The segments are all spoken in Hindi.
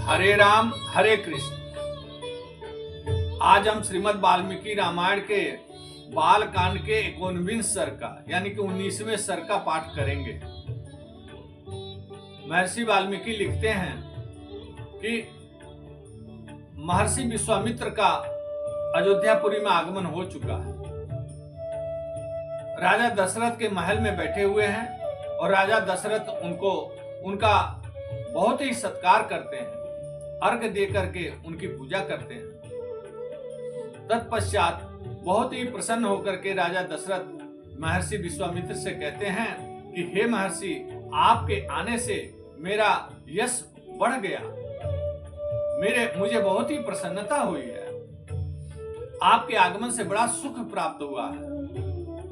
हरे राम हरे कृष्ण। आज हम श्रीमद् वाल्मीकि रामायण के बाल कांड के 19वें सर्ग का यानी कि 19वें सर्ग का पाठ करेंगे। महर्षि वाल्मीकि लिखते हैं कि महर्षि विश्वामित्र का अयोध्यापुरी में आगमन हो चुका है। राजा दशरथ के महल में बैठे हुए हैं और राजा दशरथ उनका बहुत ही सत्कार करते हैं, अर्घ दे करके उनकी पूजा करते हैं। तत्पश्चात बहुत ही प्रसन्न होकर के राजा दशरथ महर्षि विश्वामित्र से कहते हैं कि हे महर्षि, आपके आने से मेरा यश बढ़ गया, मुझे बहुत ही प्रसन्नता हुई है। आपके आगमन से बड़ा सुख प्राप्त हुआ है।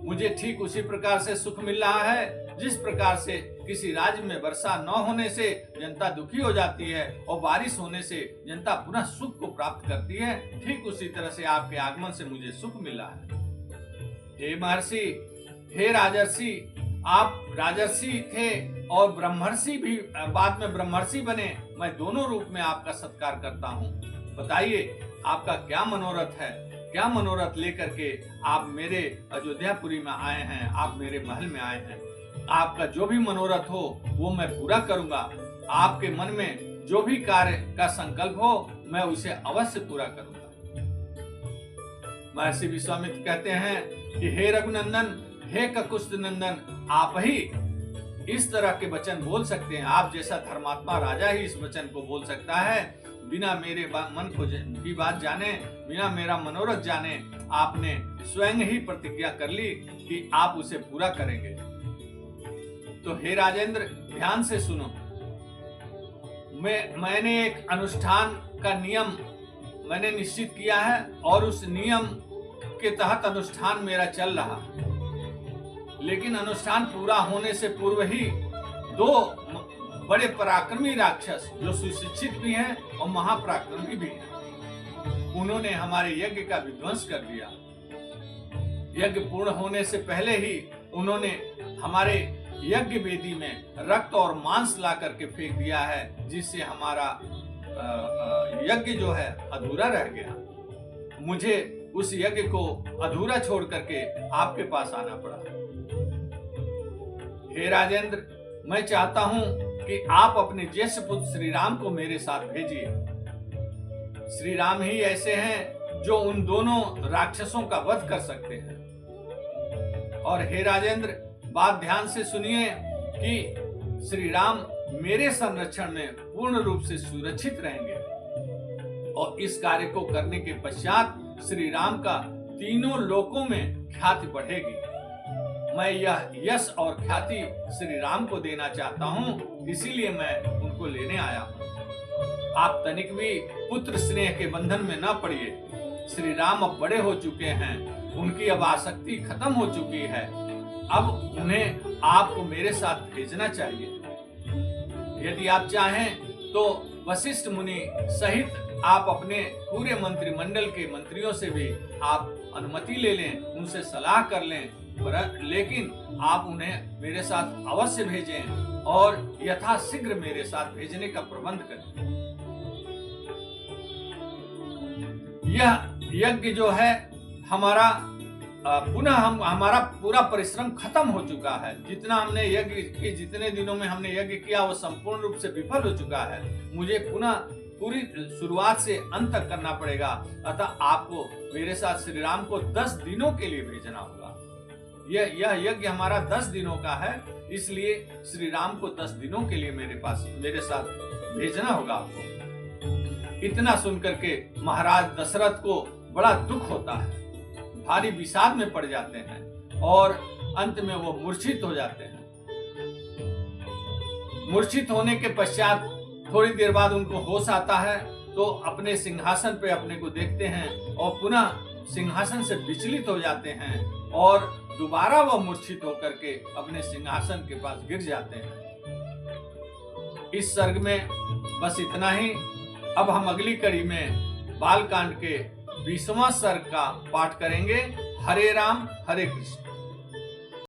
मुझे ठीक उसी प्रकार से सुख मिल रहा है जिस प्रकार से किसी राज्य में वर्षा न होने से जनता दुखी हो जाती है और बारिश होने से जनता पुनः सुख को प्राप्त करती है। ठीक उसी तरह से आपके आगमन से मुझे सुख मिला है। हे महर्षि, हे राजर्षि, आप राजर्षि थे और ब्रह्मर्षि भी बाद में ब्रह्मर्षि बने। मैं दोनों रूप में आपका सत्कार करता हूँ। बताइए आपका क्या मनोरथ है, क्या मनोरथ लेकर के आप मेरे अयोध्यापुरी में आए हैं, आप मेरे महल में आए हैं। आपका जो भी मनोरथ हो वो मैं पूरा करूंगा। आपके मन में जो भी कार्य का संकल्प हो मैं उसे अवश्य पूरा करूंगा। महर्षि विश्वामित्र कहते हैं कि हे रघुनंदन, हे ककुत्स्थ नंदन, आप ही इस तरह के वचन बोल सकते हैं। आप जैसा धर्मात्मा राजा ही इस वचन को बोल सकता है। बिना मेरे मन की बात जाने, बिना मेरा मनोरथ जाने आपने स्वयं ही प्रतिज्ञा कर ली कि आप उसे पूरा करेंगे। तो हे राजेंद्र, ध्यान से सुनो। मैंने एक अनुष्ठान का नियम मैंने निश्चित किया है और उस नियम के तहत अनुष्ठान मेरा चल रहा। लेकिन अनुष्ठान पूरा होने से पूर्व ही दो बड़े पराक्रमी राक्षस जो सुशिक्षित भी हैं और महापराक्रमी भी हैं, उन्होंने हमारे यज्ञ का विध्वंस कर दिया। यज्ञ पूर्ण होने से पहले ही उन्होंने हमारे यज्ञ वेदी में रक्त और मांस ला करके फेंक दिया है, जिससे हमारा यज्ञ जो है अधूरा रह गया। मुझे उस यज्ञ को अधूरा छोड़ करके आपके पास आना पड़ा। हे राजेंद्र, मैं चाहता हूं कि आप अपने ज्येष्ठ पुत्र श्री राम को मेरे साथ भेजिए। श्री राम ही ऐसे हैं जो उन दोनों राक्षसों का वध कर सकते हैं। और हे राजेंद्र, बात ध्यान से सुनिए कि श्री राम मेरे संरक्षण में पूर्ण रूप से सुरक्षित रहेंगे और इस कार्य को करने के पश्चात श्री राम का तीनों लोकों में ख्याति बढ़ेगी। मैं यह यश और ख्याति श्री राम को देना चाहता हूँ, इसीलिए मैं उनको लेने आया हूँ। आप तनिक भी पुत्र स्नेह के बंधन में न पड़िए। श्री राम अब बड़े हो चुके हैं, उनकी अब आसक्ति खत्म हो चुकी है। अब उन्हें आपको मेरे साथ भेजना चाहिए। यदि आप चाहें तो वशिष्ठ मुनि सहित आप अपने पूरे मंत्रिमंडल के मंत्रियों से भी आप अनुमति ले लें, उनसे सलाह कर लें, लेकिन आप उन्हें मेरे साथ अवश्य भेजें और यथाशीघ्र मेरे साथ भेजने का प्रबंध करें। यह यज्ञ जो है हमारा हमारा पूरा परिश्रम खत्म हो चुका है। जितना हमने यज्ञ के जितने दिनों में हमने यज्ञ किया वो संपूर्ण रूप से विफल हो चुका है। मुझे पुनः पूरी शुरुआत से अंत तक करना पड़ेगा। अतः आपको मेरे साथ श्री राम को 10 दिनों के लिए भेजना होगा। यह यज्ञ हमारा 10 दिनों का है, इसलिए श्री राम को 10 दिनों के लिए मेरे साथ भेजना होगा आपको। इतना सुनकर के महाराज दशरथ को बड़ा दुख होता है, भारी विषाद में पड़ जाते हैं और अंत में वो मूर्छित हो जाते हैं। मूर्छित होने के पश्चात थोड़ी देर बाद उनको होश आता है तो अपने सिंहासन पे अपने को देखते हैं और पुनः सिंहासन से विचलित हो जाते हैं और दोबारा वह मूर्छित होकर के अपने सिंहासन के पास गिर जाते हैं। इस सर्ग में बस इतना ही। अब हम अगली कड़ी में बालकांड के 20वां सर्ग का पाठ करेंगे। हरे राम हरे कृष्ण।